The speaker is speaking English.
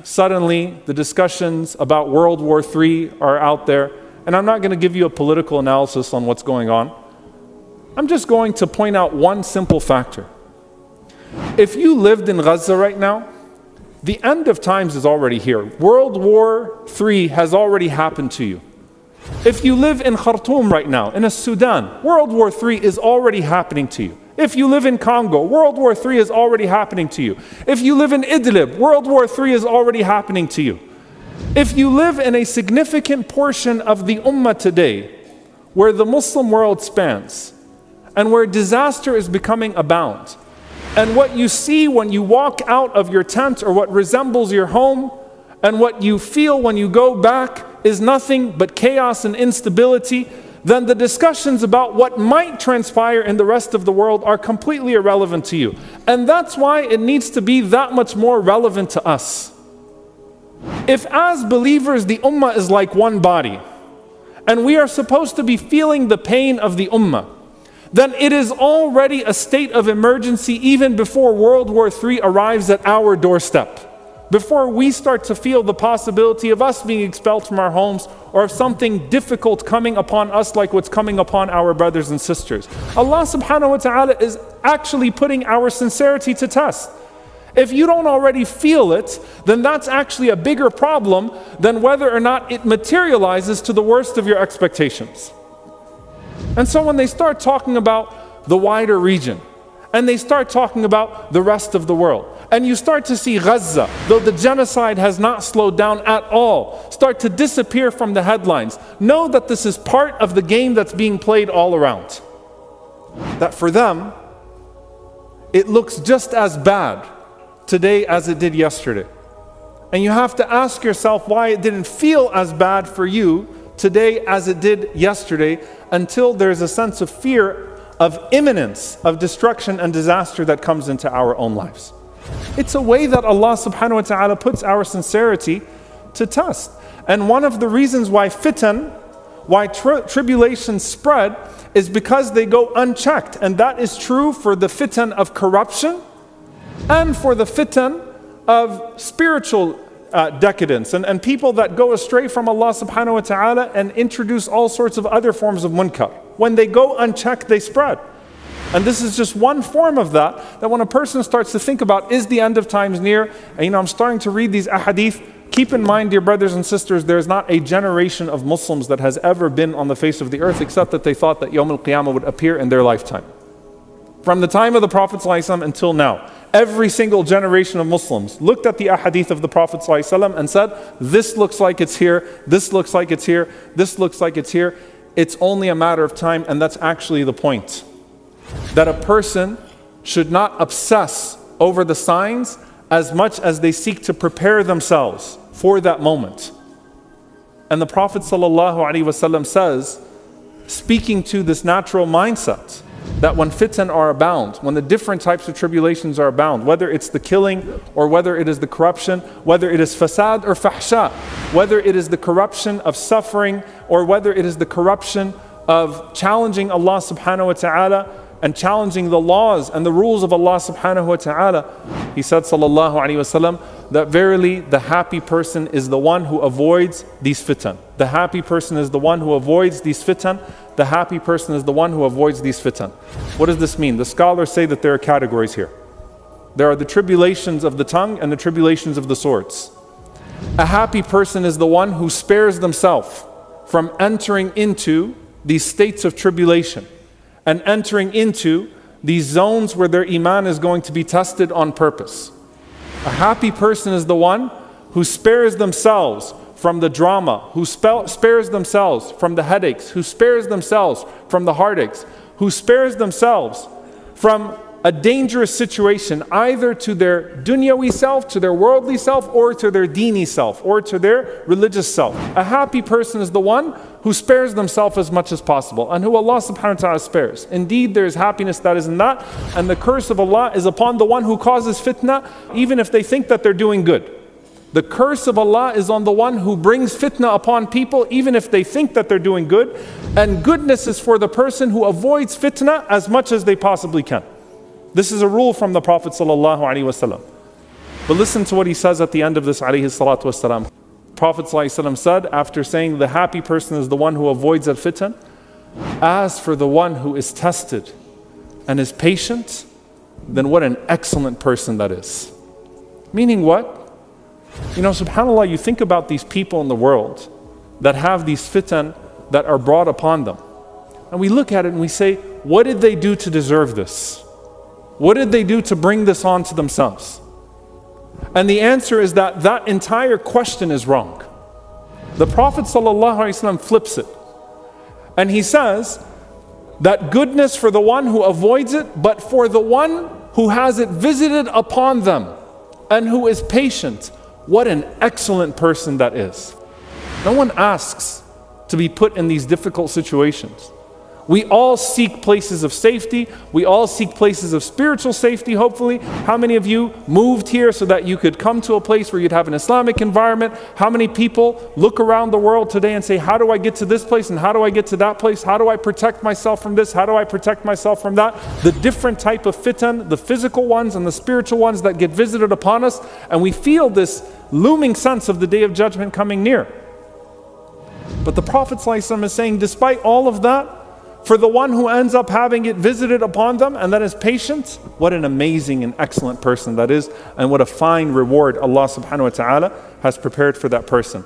Suddenly, the discussions about World War III are out there. And I'm not going to give you a political analysis on what's going on. I'm just going to point out one simple factor. If you lived in Gaza right now, the end of times is already here. World War III has already happened to you. If you live in Khartoum right now, in Sudan, World War III is already happening to you. If you live in Congo, World War III is already happening to you. If you live in Idlib, World War III is already happening to you. If you live in a significant portion of the Ummah today, where the Muslim world spans, and where disaster is becoming abound, and what you see when you walk out of your tent or what resembles your home, and what you feel when you go back is nothing but chaos and instability, then the discussions about what might transpire in the rest of the world are completely irrelevant to you. And that's why it needs to be that much more relevant to us. If as believers the Ummah is like one body, and we are supposed to be feeling the pain of the Ummah, then it is already a state of emergency even before World War III arrives at our doorstep. Before we start to feel the possibility of us being expelled from our homes or of something difficult coming upon us like what's coming upon our brothers and sisters. Allah subhanahu wa ta'ala is actually putting our sincerity to test. If you don't already feel it, then that's actually a bigger problem than whether or not it materializes to the worst of your expectations. And so when they start talking about the wider region, and they start talking about the rest of the world, and you start to see Gaza, though the genocide has not slowed down at all, start to disappear from the headlines, know that this is part of the game that's being played all around. That for them, it looks just as bad today as it did yesterday. And you have to ask yourself why it didn't feel as bad for you today as it did yesterday, until there's a sense of fear of imminence of destruction and disaster that comes into our own lives. It's a way that Allah subhanahu wa ta'ala puts our sincerity to test. And one of the reasons why fitan, why tribulations spread, is because they go unchecked. And that is true for the fitan of corruption and for the fitan of spiritual decadence and people that go astray from Allah subhanahu wa ta'ala and introduce all sorts of other forms of munkar. When they go unchecked, they spread. And this is just one form of that when a person starts to think about, is the end of times near? And I'm starting to read these ahadith. Keep in mind, dear brothers and sisters, there's not a generation of Muslims that has ever been on the face of the earth except that they thought that Yawm al-Qiyamah would appear in their lifetime. From the time of the Prophet ﷺ until now, every single generation of Muslims looked at the ahadith of the Prophet ﷺ and said, this looks like it's here, this looks like it's here, this looks like it's here. It's only a matter of time, and that's actually the point. That a person should not obsess over the signs as much as they seek to prepare themselves for that moment. And the Prophet ﷺ says, speaking to this natural mindset, that when fitan are abound, when the different types of tribulations are abound, whether it's the killing or whether it is the corruption, whether it is fasad or fahsha, whether it is the corruption of suffering or whether it is the corruption of challenging Allah subhanahu wa ta'ala and challenging the laws and the rules of Allah subhanahu wa ta'ala, he said sallallahu alaihi wasallam that verily the happy person is the one who avoids these fitan. The happy person is the one who avoids these fitan. The happy person is the one who avoids these fitan. What does this mean? The scholars say that there are categories here. There are the tribulations of the tongue and the tribulations of the swords. A happy person is the one who spares themselves from entering into these states of tribulation and entering into these zones where their iman is going to be tested on purpose. A happy person is the one who spares themselves from the drama, who spares themselves from the headaches, who spares themselves from the heartaches, who spares themselves from a dangerous situation, either to their dunyawi self, to their worldly self, or to their dini self, or to their religious self. A happy person is the one who spares themselves as much as possible, and who Allah subhanahu wa ta'ala spares. Indeed, there is happiness that is in that, and the curse of Allah is upon the one who causes fitna, even if they think that they're doing good. The curse of Allah is on the one who brings fitna upon people, even if they think that they're doing good. And goodness is for the person who avoids fitna as much as they possibly can. This is a rule from the Prophet ﷺ. But listen to what he says at the end of this, alayhi salatu wasalam. Prophet ﷺ said, after saying the happy person is the one who avoids al-fitan, as for the one who is tested and is patient, then what an excellent person that is. Meaning what? You know, subhanAllah, you think about these people in the world that have these fitan that are brought upon them. And we look at it and we say, what did they do to deserve this? What did they do to bring this on to themselves? And the answer is that that entire question is wrong. The Prophet ﷺ flips it. And he says that goodness for the one who avoids it, but for the one who has it visited upon them and who is patient, what an excellent person that is. No one asks to be put in these difficult situations. We all seek places of safety. We all seek places of spiritual safety, hopefully. How many of you moved here so that you could come to a place where you'd have an Islamic environment? How many people look around the world today and say, how do I get to this place and how do I get to that place? How do I protect myself from this? How do I protect myself from that? The different type of fitan, the physical ones and the spiritual ones that get visited upon us. And we feel this looming sense of the Day of Judgment coming near. But the Prophet ﷺ is saying, despite all of that, for the one who ends up having it visited upon them and that is patient, what an amazing and excellent person that is, and what a fine reward Allah subhanahu wa ta'ala has prepared for that person.